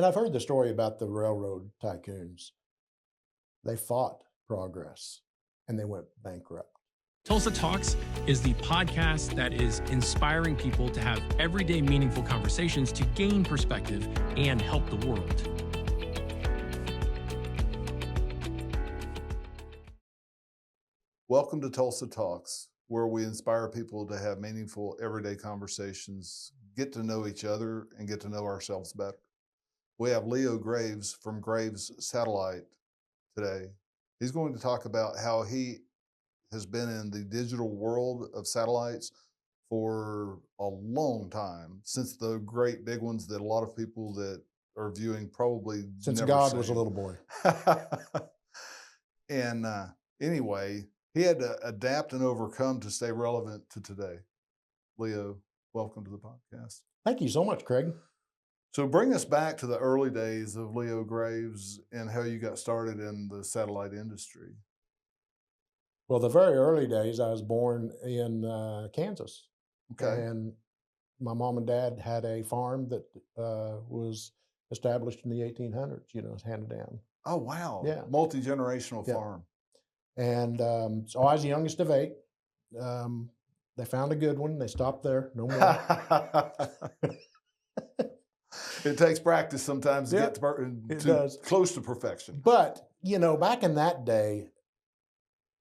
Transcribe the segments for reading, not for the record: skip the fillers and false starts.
And I've heard the story about the railroad tycoons. They fought progress and they went bankrupt. Tulsa Talks is the podcast that is inspiring people to have everyday meaningful conversations to gain perspective and help the world. Welcome to Tulsa Talks, where we inspire people to have meaningful everyday conversations, get to know each other, and get to know ourselves better. We have Leo Graves from Graves Satellite today. He's going to talk about how he has been in the digital world of satellites for a long time, since the great big ones that a lot of people that are viewing probably Since never God seen. was a little boy. And anyway, he had to adapt and overcome to stay relevant to today. Leo, welcome to the podcast. Thank you so much, Craig. So bring us back to the early days of Leo Graves and how you got started in the satellite industry. Well, the very early days, I was born in Kansas. Okay. And my mom and dad had a farm that was established in the 1800s, it's handed down. Oh, wow. Yeah. Multi-generational Yeah. farm. And so I was the youngest of 8. They found a good one. They stopped there. No more. It takes practice sometimes to Yep, get it does. close to perfection. But, back in that day,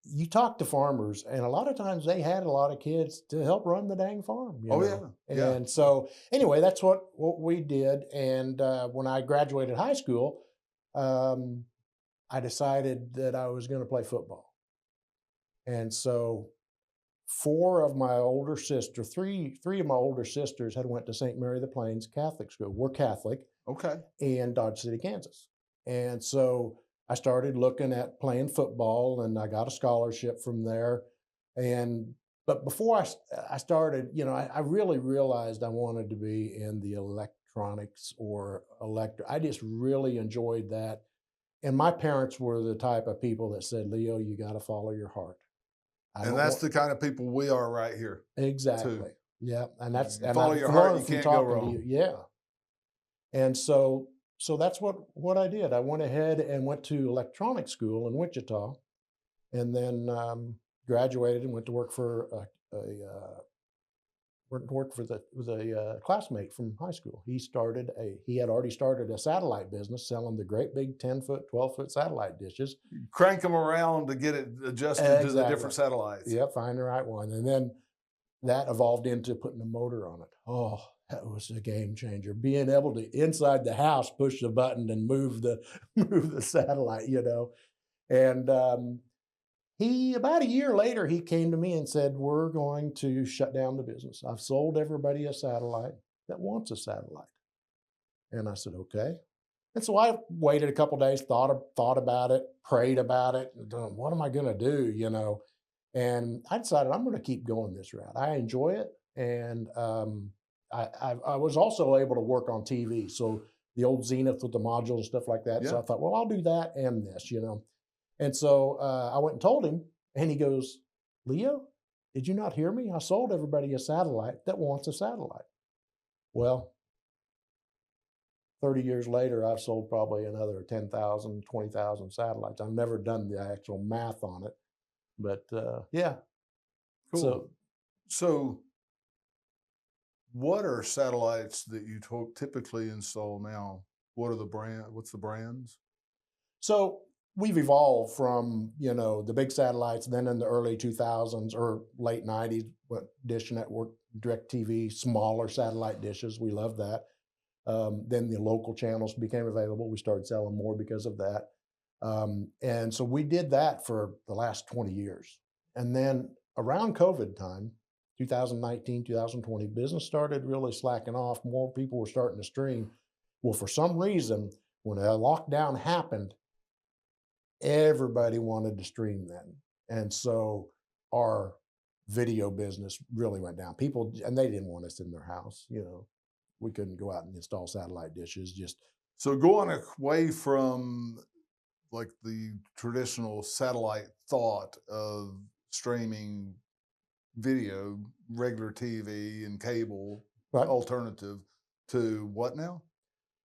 you talk to farmers, and a lot of times they had a lot of kids to help run the dang farm. Oh, know? yeah. And so, anyway, that's what we did. And when I graduated high school, I decided that I was going to play football. And so, three of my older sisters had went to St. Mary of the Plains Catholic school. We're Catholic. Okay. In Dodge City, Kansas. And so I started looking at playing football, and I got a scholarship from there. But before I started, I really realized I wanted to be in the electronics or I just really enjoyed that. And my parents were the type of people that said, Leo, you got to follow your heart. And that's the kind of people we are right here. Exactly. Too. Yeah. And that's follow your heart, you can't go wrong. Yeah. And so that's what I did. I went ahead and went to electronics school in Wichita, and then graduated and went to work for a classmate from high school. He had already started a satellite business selling the great big 10-foot, 12-foot satellite dishes. Crank them around to get it adjusted to the different satellites. Yep, find the right one. And then that evolved into putting a motor on it. Oh, that was a game changer. Being able to, inside the house, push the button and move the satellite, And about a year later, he came to me and said, we're going to shut down the business. I've sold everybody a satellite that wants a satellite. And I said, okay. And so I waited a couple of days, thought about it, prayed about it. What am I going to do, And I decided I'm going to keep going this route. I enjoy it. And I was also able to work on TV. So the old Zenith with the modules and stuff like that. Yeah. So I thought, well, I'll do that and this, And so I went and told him, and he goes, Leo, did you not hear me? I sold everybody a satellite that wants a satellite. Well, 30 years later, I've sold probably another 10,000, 20,000 satellites. I've never done the actual math on it, but yeah. Cool. So what are satellites that you typically install now? What's the brands? So we've evolved from, the big satellites, then in the early 2000s or late 90s, Dish Network, DirecTV, smaller satellite dishes. We love that. Then the local channels became available. We started selling more because of that. And so we did that for the last 20 years. And then around COVID time, 2019, 2020, business started really slacking off. More people were starting to stream. Well, for some reason, when a lockdown happened, everybody wanted to stream then. And so our video business really went down. People, and they didn't want us in their house, we couldn't go out and install satellite dishes. So going away from like the traditional satellite thought of streaming video, regular TV and cable, Right. alternative to what now?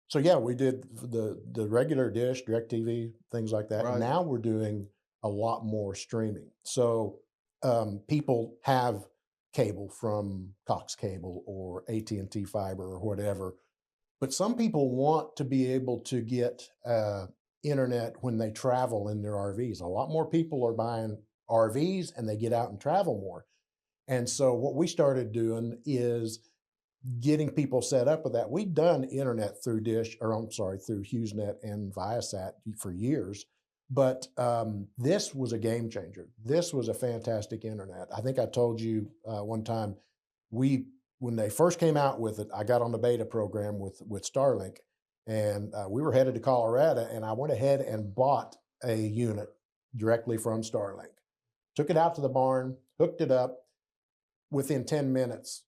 So yeah, we did the regular dish, DirecTV, things like that. Right. Now we're doing a lot more streaming. So people have cable from Cox Cable or AT&T Fiber or whatever, but some people want to be able to get internet when they travel in their RVs. A lot more people are buying RVs and they get out and travel more. And so what we started doing is getting people set up with that. We'd done internet through Dish, or I'm sorry, through HughesNet and Viasat for years, but this was a game changer. This was a fantastic internet. I think I told you one time we when they first came out with it, I got on the beta program with Starlink, and we were headed to Colorado, and I went ahead and bought a unit directly from Starlink. Took it out to the barn, hooked it up. Within 10 minutes,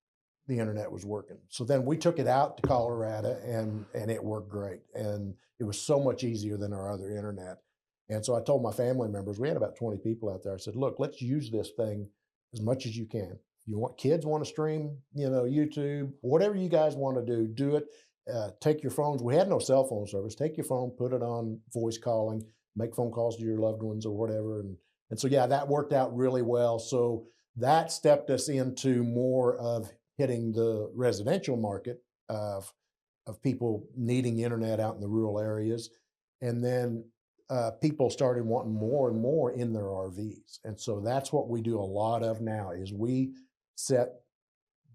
the internet was working. So then we took it out to Colorado and it worked great. And it was so much easier than our other internet. And so I told my family members, we had about 20 people out there. I said, look, let's use this thing as much as you can. You want kids want to stream, YouTube, whatever you guys want to do it. Take your phones. We had no cell phone service. Take your phone, put it on voice calling, make phone calls to your loved ones or whatever. And so, yeah, that worked out really well. So that stepped us into more of hitting the residential market of people needing internet out in the rural areas. And then people started wanting more and more in their RVs. And so that's what we do a lot of now is we set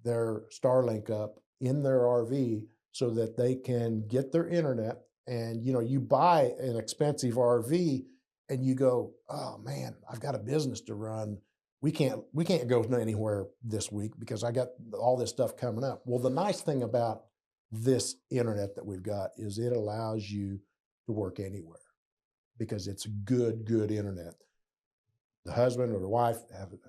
their Starlink up in their RV so that they can get their internet. And you buy an expensive RV and you go, oh man, I've got a business to run. We can't go anywhere this week because I got all this stuff coming up. Well, the nice thing about this internet that we've got is it allows you to work anywhere because it's good internet. The husband or the wife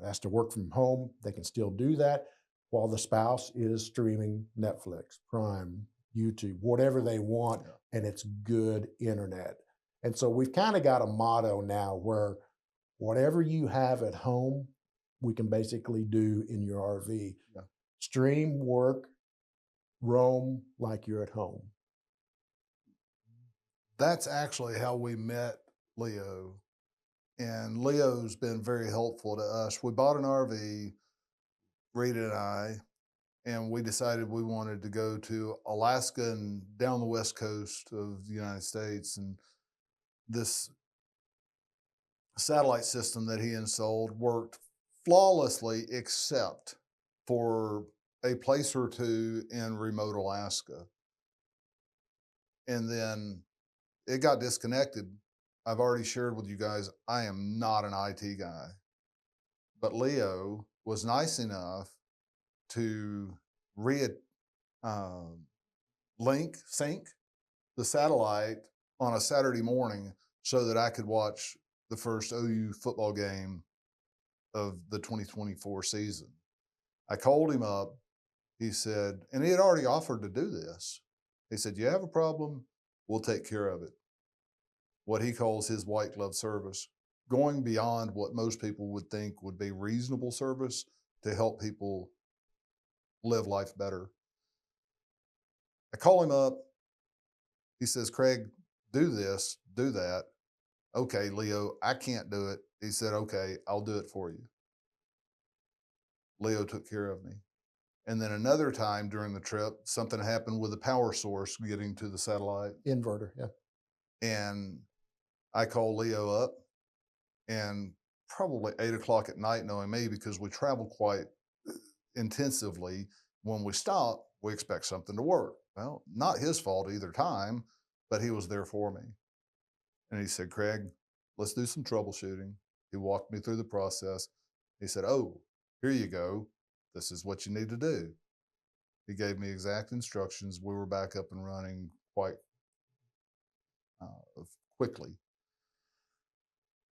has to work from home. They can still do that while the spouse is streaming Netflix, Prime, YouTube, whatever they want, and it's good internet. And so we've kind of got a motto now where whatever you have at home, we can basically do in your RV. Yeah. Stream, work, roam like you're at home. That's actually how we met Leo. And Leo's been very helpful to us. We bought an RV, Rita and I, and we decided we wanted to go to Alaska and down the west coast of the United States. And this satellite system that he installed worked flawlessly, except for a place or two in remote Alaska. And then it got disconnected. I've already shared with you guys, I am not an IT guy, but Leo was nice enough to sync the satellite on a Saturday morning so that I could watch the first OU football game of the 2024 season. I called him up. He said, and he had already offered to do this. He said, you have a problem? We'll take care of it. What he calls his white glove service, going beyond what most people would think would be reasonable service to help people live life better. I call him up. He says, Craig, do this, do that. Okay, Leo, I can't do it. He said, okay, I'll do it for you. Leo took care of me. And then another time during the trip, something happened with the power source getting to the satellite. Inverter, yeah. And I called Leo up, and probably 8 o'clock at night, knowing me, because we travel quite intensively, when we stop, we expect something to work. Well, not his fault either time, but he was there for me. And he said, Craig, let's do some troubleshooting. He walked me through the process. He said, oh, here you go. This is what you need to do. He gave me exact instructions. We were back up and running quite quickly.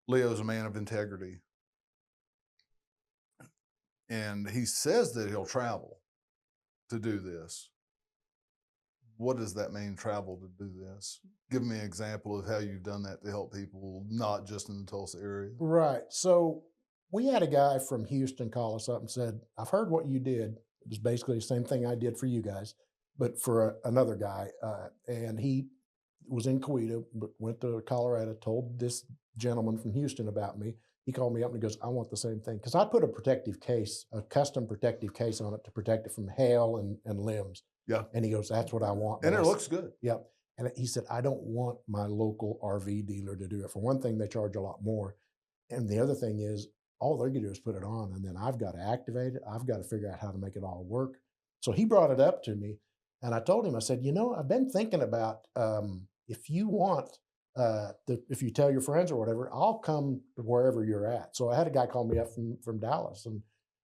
Leo's a man of integrity. And he says that he'll travel to do this. What does that mean, travel to do this? Give me an example of how you've done that to help people, not just in the Tulsa area. Right. So we had a guy from Houston call us up and said, I've heard what you did. It was basically the same thing I did for you guys. but for another guy, and he was in Coweta, but went to Colorado, told this gentleman from Houston about me. He called me up and he goes, I want the same thing. Because I put a protective case, a custom protective case on it to protect it from hail and limbs. Yeah. And he goes, that's what I want. And But it I looks good. yeah. And he said, I don't want my local RV dealer to do it. For one thing, they charge a lot more. And the other thing is, all they're going to do is put it on, and then I've got to activate it. I've got to figure out how to make it all work. So he brought it up to me, and I told him, I said, I've been thinking about if you want, if you tell your friends or whatever, I'll come to wherever you're at. So I had a guy call me up from Dallas,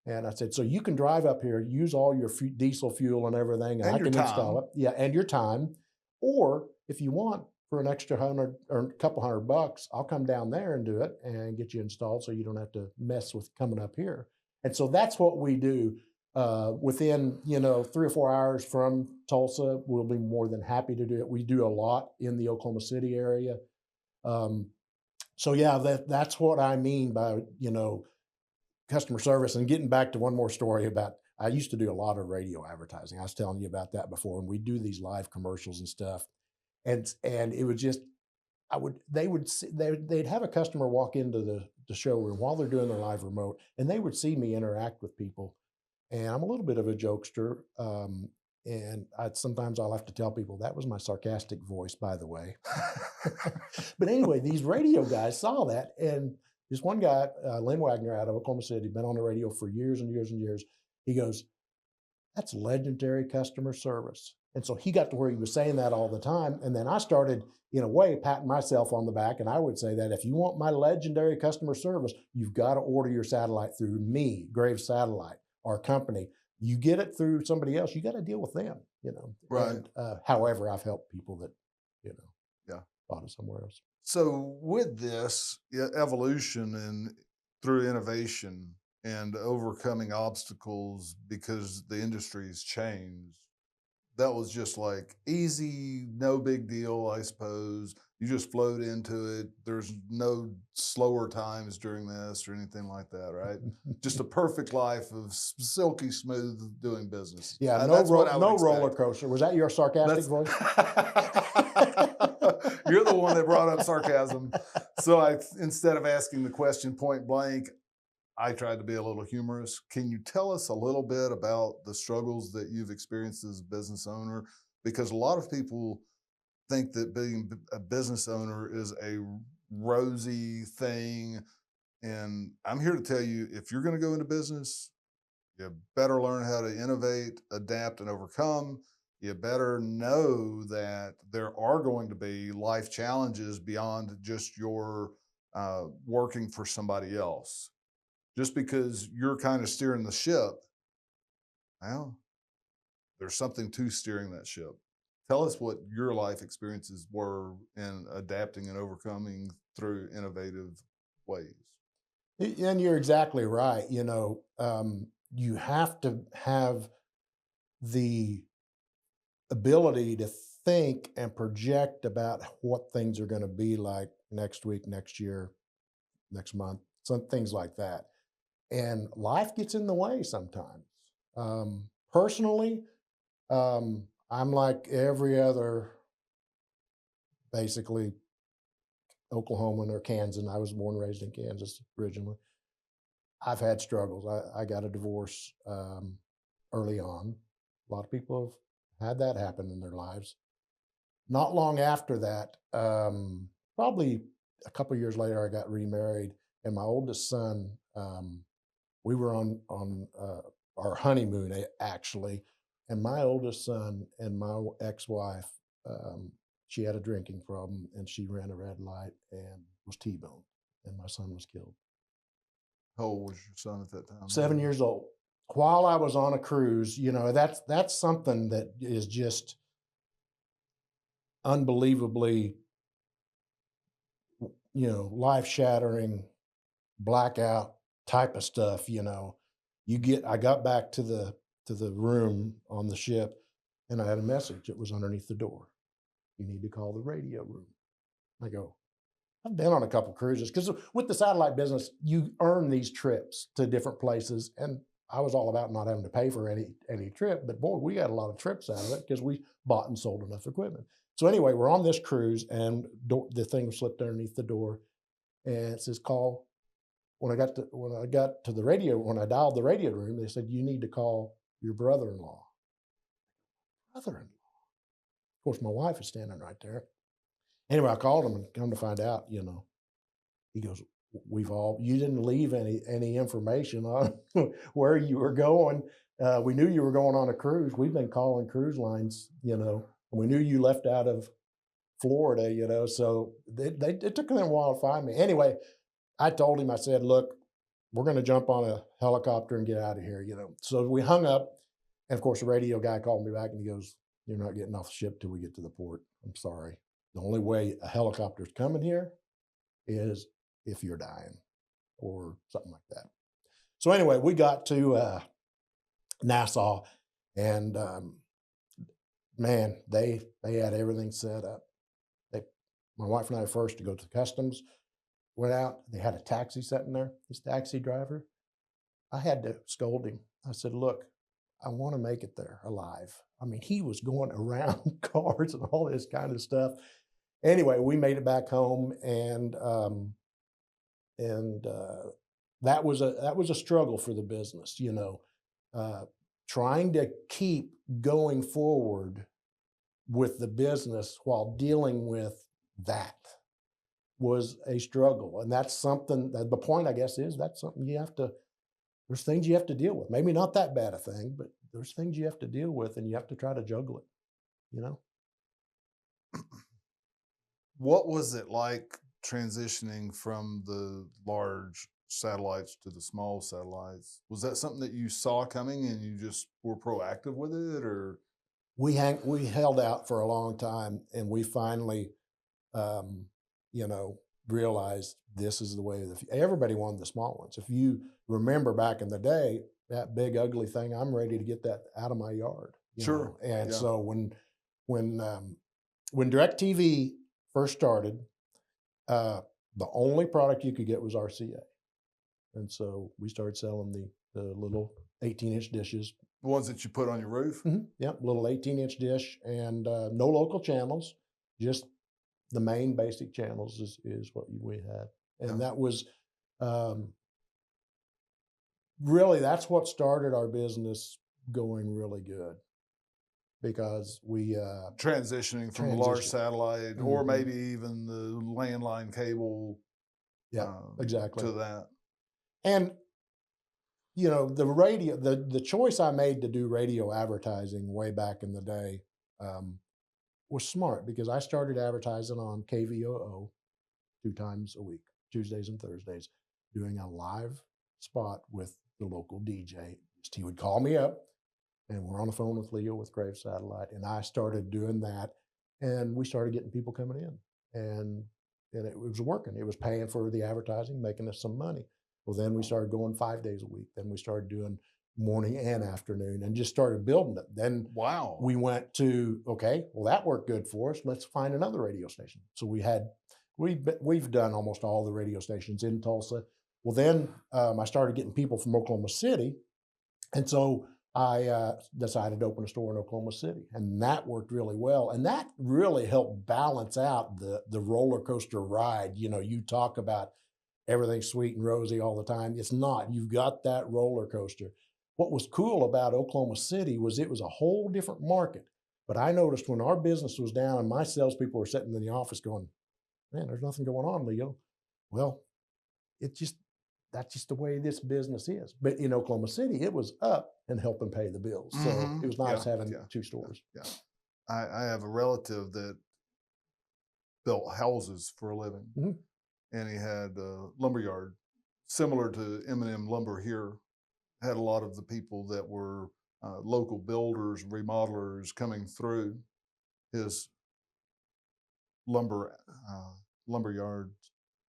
and I said, so you can drive up here, use all your diesel fuel and everything, and I your can time. install it. Yeah, and your time. Or if you want, for an extra $100 or a couple $100, I'll come down there and do it and get you installed so you don't have to mess with coming up here. And so that's what we do. Within 3 or 4 hours from Tulsa, we'll be more than happy to do it. We do a lot in the Oklahoma City area. So yeah, that's what I mean by customer service. And getting back to one more story about, I used to do a lot of radio advertising. I was telling you about that before, and we do these live commercials and stuff. And it would just, they'd have a customer walk into the showroom while they're doing their live remote, and they would see me interact with people. And I'm a little bit of a jokester, and sometimes I'll have to tell people that was my sarcastic voice, by the way. But anyway, these radio guys saw that, and this one guy, Lynn Wagner out of Oklahoma City, been on the radio for years and years and years. He goes, that's legendary customer service. And so he got to where he was saying that all the time. And then I started, in a way, patting myself on the back. And I would say that if you want my legendary customer service, you've got to order your satellite through me, Graves Satellite, our company. You get it through somebody else, you got to deal with them, Right. And, however, I've helped people that, Yeah. bought it somewhere else. So with this evolution and through innovation and overcoming obstacles because the industry's changed, that was just like easy, no big deal, I suppose. You just flowed into it. There's no slower times during this or anything like that, right? Just a perfect life of silky smooth doing business. Yeah, That's what I would no expect. roller coaster. Was that your sarcastic voice? You're the one that brought up sarcasm. So instead of asking the question point blank, I tried to be a little humorous. Can you tell us a little bit about the struggles that you've experienced as a business owner? Because a lot of people think that being a business owner is a rosy thing. And I'm here to tell you, if you're going to go into business, you better learn how to innovate, adapt, and overcome. You better know that there are going to be life challenges beyond just your working for somebody else. Just because you're kind of steering the ship, well, there's something to steering that ship. Tell us what your life experiences were in adapting and overcoming through innovative ways. And you're exactly right. You have to have the ability to think and project about what things are going to be like next week, next year, next month, some things like that. And life gets in the way sometimes. Personally, I'm like every other, basically, Oklahoman or Kansan. I was born and raised in Kansas originally. I've had struggles. I got a divorce early on. A lot of people have had that happen in their lives. Not long after that, probably a couple of years later, I got remarried, and my oldest son, we were on our honeymoon actually, and my oldest son and my ex-wife, she had a drinking problem, and she ran a red light and was T-boned, and my son was killed. How old was your son at that time? 7 years old. While I was on a cruise, that's something that is just unbelievably, life-shattering, blackout type of stuff. I got back to the room on the ship, and I had a message. It was underneath the door. You need to call the radio room. I go, I've been on a couple cruises, because with the satellite business, you earn these trips to different places, and I was all about not having to pay for any trip, but boy, we got a lot of trips out of it because we bought and sold enough equipment. So anyway, we're on this cruise, and the thing slipped underneath the door, and it says call. When I got to the radio, when I dialed the radio room, they said you need to call your brother-in-law. Brother-in-law. Of course, my wife is standing right there. Anyway, I called him, and come to find out, he goes, you didn't leave any information on where you were going. We knew you were going on a cruise. We've been calling cruise lines, and we knew you left out of Florida, so it took them a while to find me. Anyway, I told him, I said, look, we're going to jump on a helicopter and get out of here, So we hung up, and of course, the radio guy called me back, and he goes, you're not getting off the ship till we get to the port. I'm sorry. The only way a helicopter's coming here is if you're dying or something like that. So anyway, we got to Nassau, and man, they had everything set up. My wife and I first to go to customs, went out. They had a taxi sitting there. This taxi driver, I had to scold him. I said, look, I want to make it there alive. I mean, he was going around cars and all this kind of stuff. Anyway, we made it back home, and that was a struggle for the business, trying to keep going forward with the business while dealing with that was a struggle. And that's something that the point, I guess, is that's something there's things you have to deal with. Maybe not that bad a thing, but there's things you have to deal with, and you have to try to juggle it. What was it like transitioning from the large satellites to the small satellites? Was that something that you saw coming and you just were proactive with it, or? We held out for a long time, and we finally, realized this is the way everybody wanted the small ones. If you remember back in the day, that big ugly thing, I'm ready to get that out of my yard. Sure. And Yeah. so when DirecTV first started, the only product you could get was RCA, and so we started selling the little 18-inch dishes. The ones that you put on your roof? Mm-hmm. Yep, little 18-inch dish, and no local channels, just the main basic channels is what we had. And that was really, that's what started our business going really good, because we transitioning from a large satellite, Mm-hmm. or maybe even the landline cable. Yeah, exactly. To that. And the radio, the choice I made to do radio advertising way back in the day was smart, because I started advertising on KVOO 2 times a week, Tuesdays and Thursdays, doing a live spot with the local DJ. He would call me up, and we're on the phone with Leo with Graves Satellite, and I started doing that, and we started getting people coming in, and it was working. It was paying for the advertising, making us some money. Well, then we started going 5 days a week. Then we started doing morning and afternoon, and just started building it. Then wow, we went to, okay, well, that worked good for us. Let's find another radio station. So we've done almost all the radio stations in Tulsa. Well, then I started getting people from Oklahoma City, and so I decided to open a store in Oklahoma City, and that worked really well. And that really helped balance out the roller coaster ride. You talk about everything sweet and rosy all the time. It's not. You've got that roller coaster. What was cool about Oklahoma City was it was a whole different market. But I noticed when our business was down and my salespeople were sitting in the office going, man, there's nothing going on, Leo. Well, that's just the way this business is. But in Oklahoma City, it was up and helping pay the bills. So it was nice having 2 stores. Yeah. I have a relative that built houses for a living, and he had a lumberyard similar to M&M Lumber here. Had a lot of the people that were local builders, remodelers coming through his lumberyard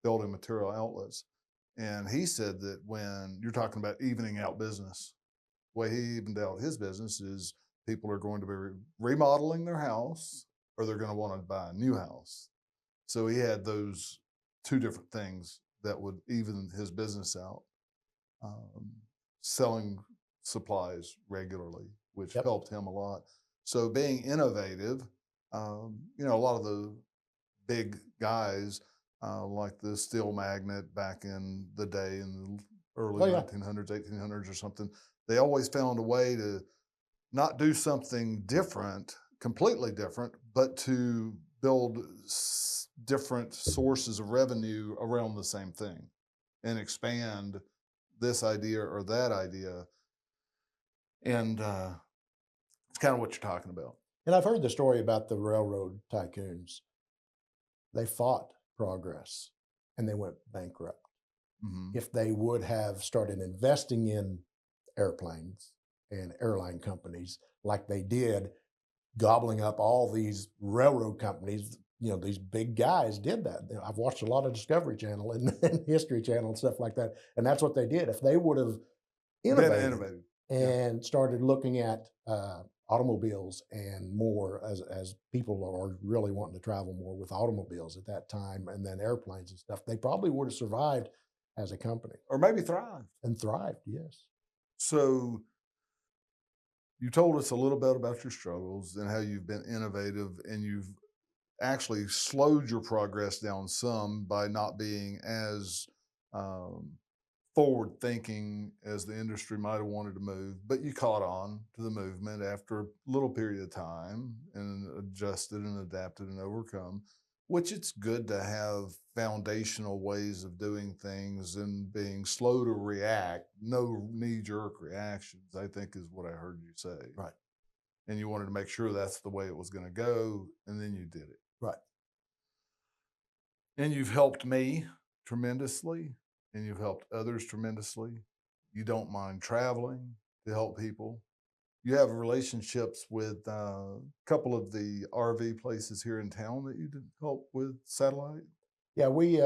building material outlets. And he said that when you're talking about evening out business, the way he evened out his business is people are going to be remodeling their house, or they're going to want to buy a new house. So he had those 2 different things that would even his business out. Selling supplies regularly, which Yep. helped him a lot. So being innovative, you know, a lot of the big guys, like the steel magnet back in the day in the early Oh yeah. 1900s, 1800s or something, they always found a way to not do something different, completely different, but to build different sources of revenue around the same thing and expand this idea or that idea. And it's kind of what you're talking about. And I've heard the story about the railroad tycoons. They fought progress and they went bankrupt. Hmm. If they would have started investing in airplanes and airline companies like they did, gobbling up all these railroad companies, these big guys did that. I've watched a lot of Discovery Channel and History Channel and stuff like that. And that's what they did. If they would have Been innovated innovative. Yeah. and started looking at automobiles and more as people are really wanting to travel more with automobiles at that time and then airplanes and stuff, they probably would have survived as a company Or maybe thrive. and thrived. Yes. So you told us a little bit about your struggles and how you've been innovative and you've actually slowed your progress down some by not being as um, forward thinking as the industry might have wanted to move, but you caught on to the movement after a little period of time and adjusted and adapted and overcome, which it's good to have foundational ways of doing things and being slow to react, no knee jerk reactions, I think is what I heard you say. Right. And you wanted to make sure that's the way it was going to go, and then you did it. Right. And you've helped me tremendously, and you've helped others tremendously. You don't mind traveling to help people. You have relationships with a couple of the RV places here in town that you did help with satellite. Yeah, we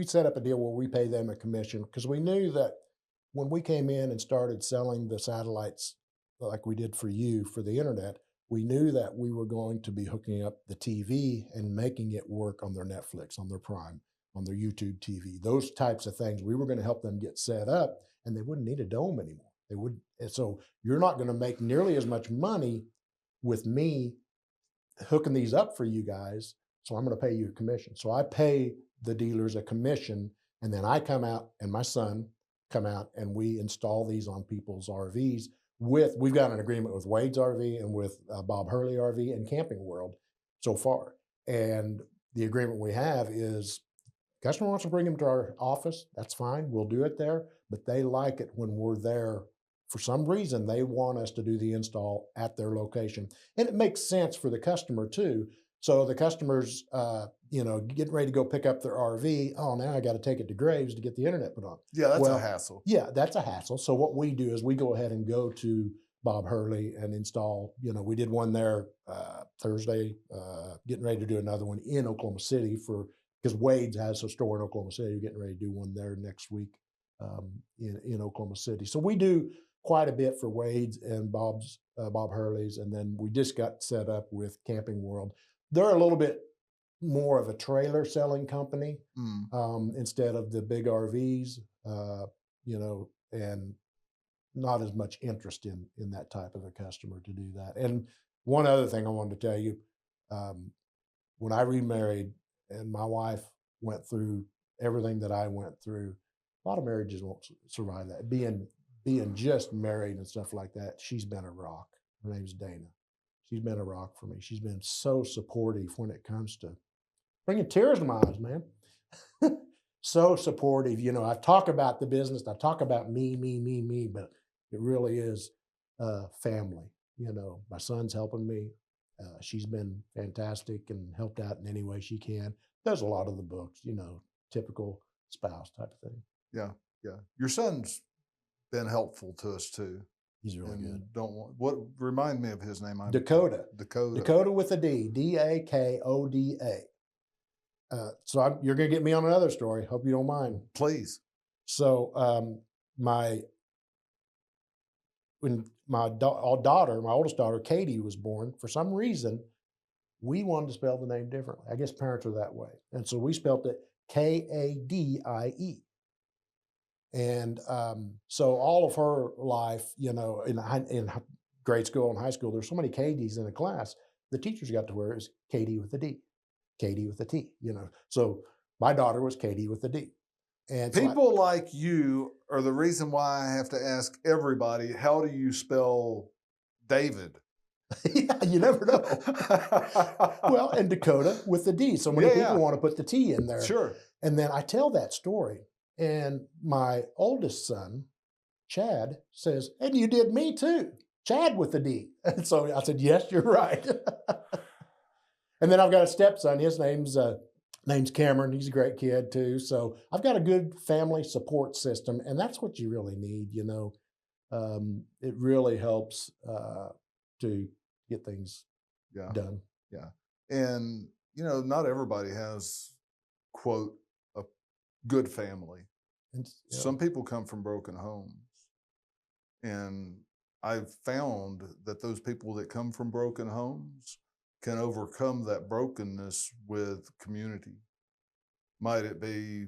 set up a deal where we pay them a commission because we knew that when we came in and started selling the satellites like we did for you for the internet, we knew that we were going to be hooking up the TV and making it work on their Netflix, on their Prime, on their YouTube TV, those types of things. We were going to help them get set up and they wouldn't need a dome anymore. They would. And so you're not going to make nearly as much money with me hooking these up for you guys. So I'm going to pay you a commission. So I pay the dealers a commission, and then I come out and my son come out and we install these on people's RVs. We've got an agreement with Wade's RV and with Bob Hurley RV and Camping World so far. And the agreement we have is customer wants to bring them to our office, that's fine. We'll do it there. But they like it when we're there. For some reason, they want us to do the install at their location. And it makes sense for the customer too. So the customer's, getting ready to go pick up their RV. Oh, now I got to take it to Graves to get the internet put on. Yeah, that's Well, a hassle. Yeah, that's a hassle. So what we do is we go ahead and go to Bob Hurley and install. We did one there Thursday, getting ready to do another one in Oklahoma City because Wade's has a store in Oklahoma City. We're getting ready to do one there next week in Oklahoma City. So we do quite a bit for Wade's and Bob Hurley's, and then we just got set up with Camping World. They're a little bit more of a trailer selling company instead of the big RVs, and not as much interest in that type of a customer to do that. And one other thing I wanted to tell you, when I remarried and my wife went through everything that I went through, a lot of marriages won't survive that. Being just married and stuff like that, she's been a rock. Her name's Dana. She's been a rock for me. She's been so supportive when it comes to bringing tears to my eyes, man. So supportive. I talk about the business, I talk about me, but it really is family. My son's helping me. She's been fantastic and helped out in any way she can. There's a lot of the books, typical spouse type of thing. Yeah, yeah. Your son's been helpful to us too. He's really good. Remind me of his name? Dakota. Dakota. Dakota with a D. Dakoda. You're going to get me on another story. Hope you don't mind. Please. So when my oldest daughter, Katie, was born, for some reason, we wanted to spell the name differently. I guess parents are that way. And so we spelled it Kadie. And so all of her life, in grade school and high school, there's so many Katie's in a class. The teachers got to wear is Katie with a D, Katie with a T. So my daughter was Katie with a D. And so People like you are the reason why I have to ask everybody, how do you spell David? yeah, you never know. Well, and Dakota with the D. So many Yeah, people yeah. want to put the T in there. Sure. And then I tell that story, and my oldest son, Chad, says, and you did me too, Chad with the D. And so I said, yes, you're right. And then I've got a stepson. His name's Cameron. He's a great kid too. So I've got a good family support system, and that's what you really need. It really helps to get things Yeah. done. Yeah. And, not everybody has, quote, a good family. And, Some people come from broken homes. And I've found that those people that come from broken homes can overcome that brokenness with community. Might it be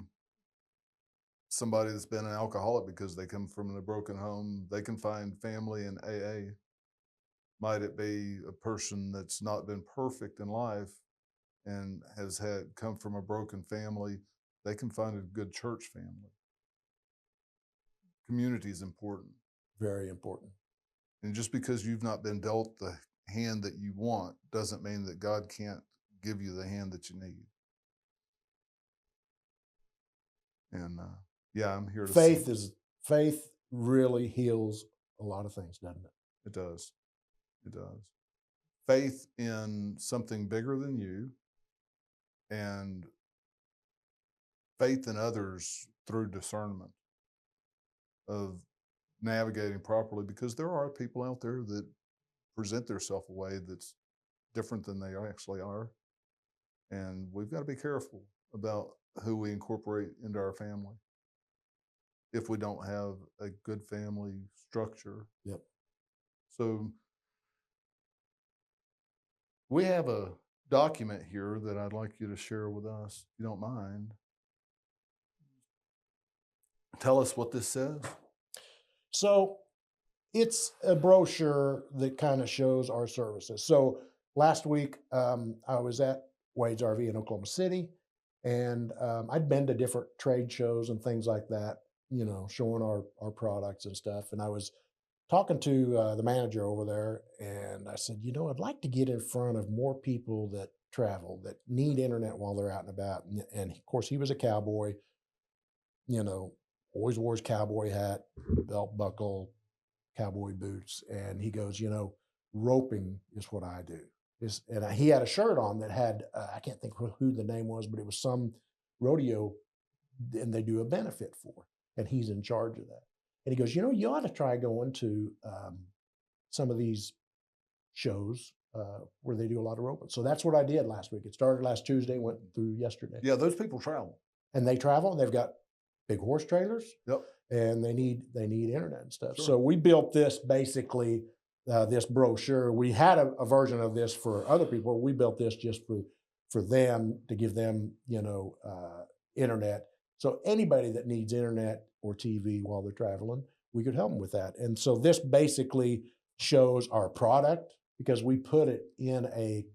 somebody that's been an alcoholic because they come from a broken home? They can find family in AA. Might it be a person that's not been perfect in life and has come from a broken family? They can find a good church family. Community is important. very important. And just because you've not been dealt the hand that you want doesn't mean that God can't give you the hand that you need. And yeah, I'm here to Faith really heals a lot of things, doesn't it? It does. It does. Faith in something bigger than you, and faith in others through discernment of navigating properly, because there are people out there that present themselves a way that's different than they actually are. And we've got to be careful about who we incorporate into our family if we don't have a good family structure. Yep. So we have a document here that I'd like you to share with us, if you don't mind. Tell us what this says. So it's a brochure that kind of shows our services. So last week, I was at Wade's RV in Oklahoma City, and I'd been to different trade shows and things like that, showing our products and stuff. And I was talking to the manager over there, and I said, I'd like to get in front of more people that travel, that need internet while they're out and about. And of course, he was a cowboy, always wore his cowboy hat, belt buckle, cowboy boots. And he goes, roping is what I do. And he had a shirt on that had, I can't think who the name was, but it was some rodeo, and they do a benefit for, and he's in charge of that. And he goes, you ought to try going to some of these shows where they do a lot of roping. So that's what I did last week. It started last Tuesday, went through yesterday. Yeah, those people travel. And they travel, and they've got big horse trailers. Yep. And they need internet and stuff. Sure. So we built this basically, this brochure. We had a version of this for other people. We built this just for them, to give them, internet. So anybody that needs internet or TV while they're traveling, we could help them with that. And so this basically shows our product, because we put it the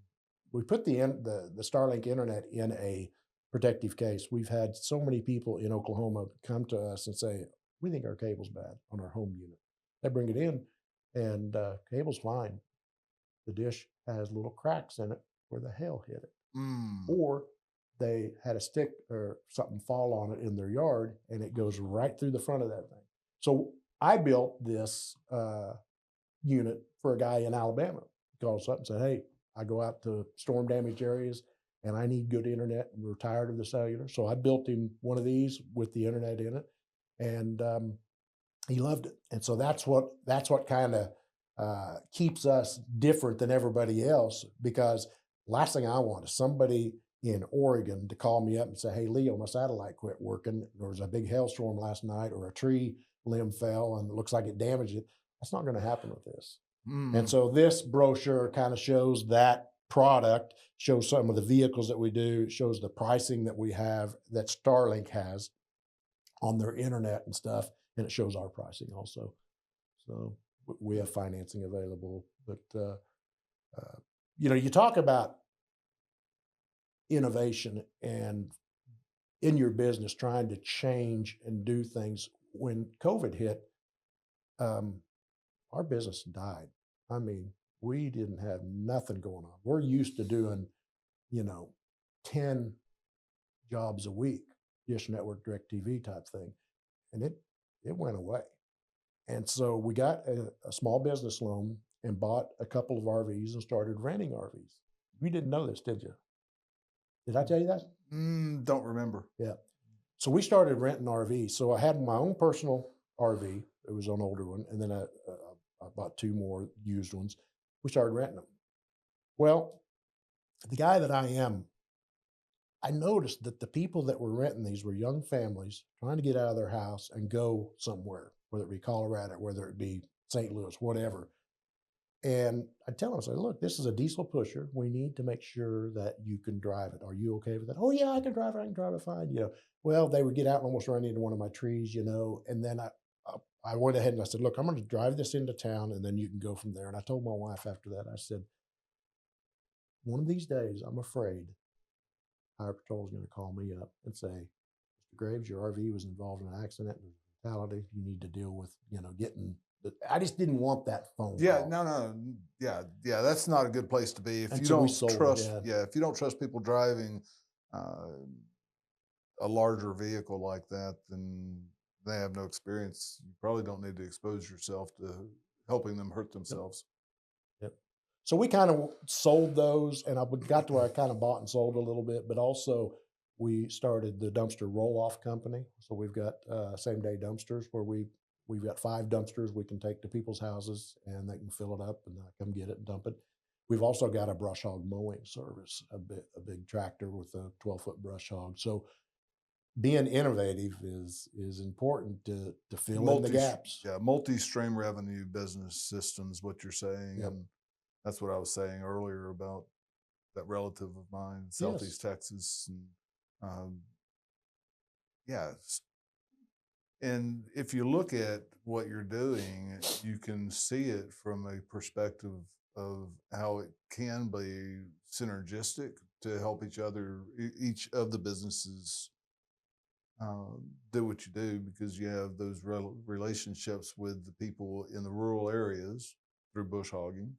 Starlink internet in a protective case. We've had so many people in Oklahoma come to us and say, we think our cable's bad on our home unit. They bring it in, and cable's fine. The dish has little cracks in it where the hail hit it. Or they had a stick or something fall on it in their yard, and it goes right through the front of that thing. So I built this unit for a guy in Alabama. He called us up and said, hey, I go out to storm damaged areas, and I need good internet, and we're tired of the cellular. So I built him one of these with the internet in it, and he loved it. And so that's what kind of keeps us different than everybody else, because last thing I want is somebody in Oregon to call me up and say, hey, Leo, my satellite quit working. There was a big hailstorm last night, or a tree limb fell and it looks like it damaged it. That's not going to happen with this. And so this brochure kind of shows that product, shows some of the vehicles that we do, shows the pricing that we have, that Starlink has. on their internet and stuff, and it shows our pricing also. So we have financing available. But you talk about innovation and in your business trying to change and do things. When COVID hit, um, our business died. I mean, we didn't have nothing going on. We're used to doing, you know, 10 jobs a week, Dish Network, Direct TV type thing. And it went away. And so we got a small business loan and bought a couple of RVs and started renting RVs. You didn't know this, did you? Did I tell you that? Don't remember. Yeah. So we started renting RVs. So I had my own personal RV. It was an older one. And then I bought two more used ones. We started renting them. Well, the guy that I am, I noticed that the people that were renting these were young families trying to get out of their house and go somewhere, whether it be Colorado, whether it be St. Louis, whatever. And I tell them, I say, look, this is a diesel pusher. We need to make sure that you can drive it. Are you okay with that? Oh yeah, I can drive it. I can drive it fine. Well, they would get out and almost run into one of my trees, and then I went ahead and I said, look, I'm going to drive this into town and then you can go from there. And I told my wife after that, I said, one of these days, I'm afraid Highway Patrol is going to call me up and say, Mr. Graves, your RV was involved in an accident, there's a fatality. You need to deal with, getting. I just didn't want that phone Yeah, call. no, yeah. That's not a good place to be if you Until we don't sold it, trust. yeah. Yeah, if you don't trust people driving a larger vehicle like that, then they have no experience. You probably don't need to expose yourself to helping them hurt themselves. Yep. So we kind of sold those, and I got to where I kind of bought and sold a little bit, but also we started the dumpster roll-off company. So we've got same-day dumpsters where we've got 5 dumpsters we can take to people's houses, and they can fill it up and come get it and dump it. We've also got a brush hog mowing service, a big tractor with a 12-foot brush hog. So being innovative is important to fill in the gaps. Yeah, multi-stream revenue business systems, what you're saying. Yep. And that's what I was saying earlier about that relative of mine, Southeast Texas. And yeah. And if you look at what you're doing, you can see it from a perspective of how it can be synergistic to help each of the businesses do what you do, because you have those relationships with the people in the rural areas through bush hogging.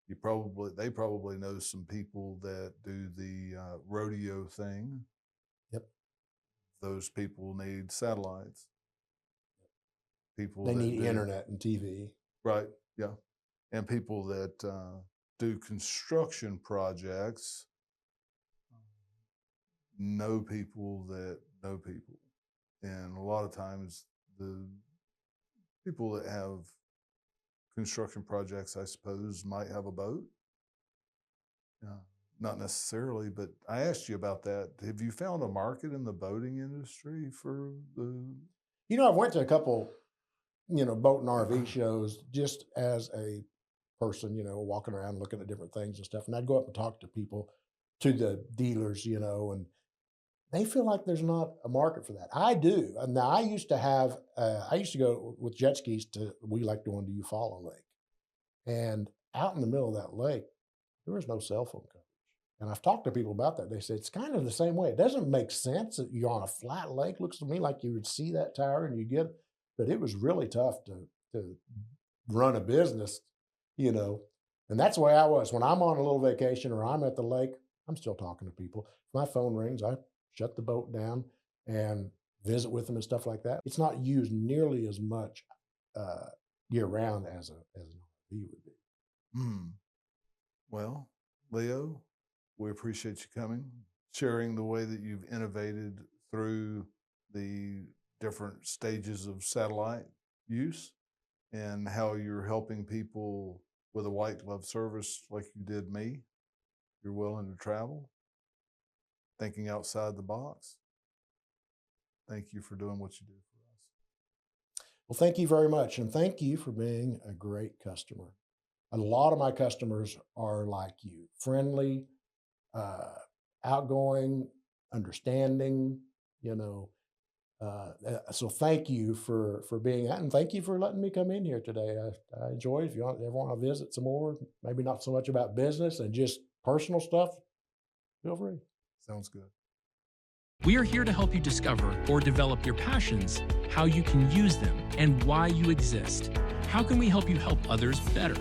They probably know some people that do the rodeo thing. Yep. Those people need satellites. People They that need do, internet and TV. right? Yeah, and people that do construction projects know people that know people, and a lot of times the people that have construction projects, I suppose, might have a boat. Not necessarily, but I asked you about that. Have you found a market in the boating industry for the? I went to a couple, boat and RV shows just as a person, walking around looking at different things and stuff. And I'd go up and talk to people, to the dealers, and they feel like there's not a market for that. I do. And now I used to go with jet skis we like going to Eufaula Lake. And out in the middle of that lake, there was no cell phone coverage. And I've talked to people about that. They say it's kind of the same way. It doesn't make sense that you're on a flat lake. Looks to me like you would see that tower and but it was really tough to run a business, and that's the way I was. When I'm on a little vacation or I'm at the lake, I'm still talking to people. If my phone rings, I shut the boat down and visit with them and stuff like that. It's not used nearly as much year round as an RV would be. Well, Leo, we appreciate you coming, sharing the way that you've innovated through the different stages of satellite use and how you're helping people with a white glove service like you did me. You're willing to travel, thinking outside the box. Thank you for doing what you do for us. Well, thank you very much. And thank you for being a great customer. A lot of my customers are like you, friendly, outgoing, understanding, So thank you for being that, and thank you for letting me come in here today. I enjoyed it. If you ever want to visit some more, maybe not so much about business and just personal stuff, feel free. Sounds good. We are here to help you discover or develop your passions, how you can use them, and why you exist. How can we help you help others better?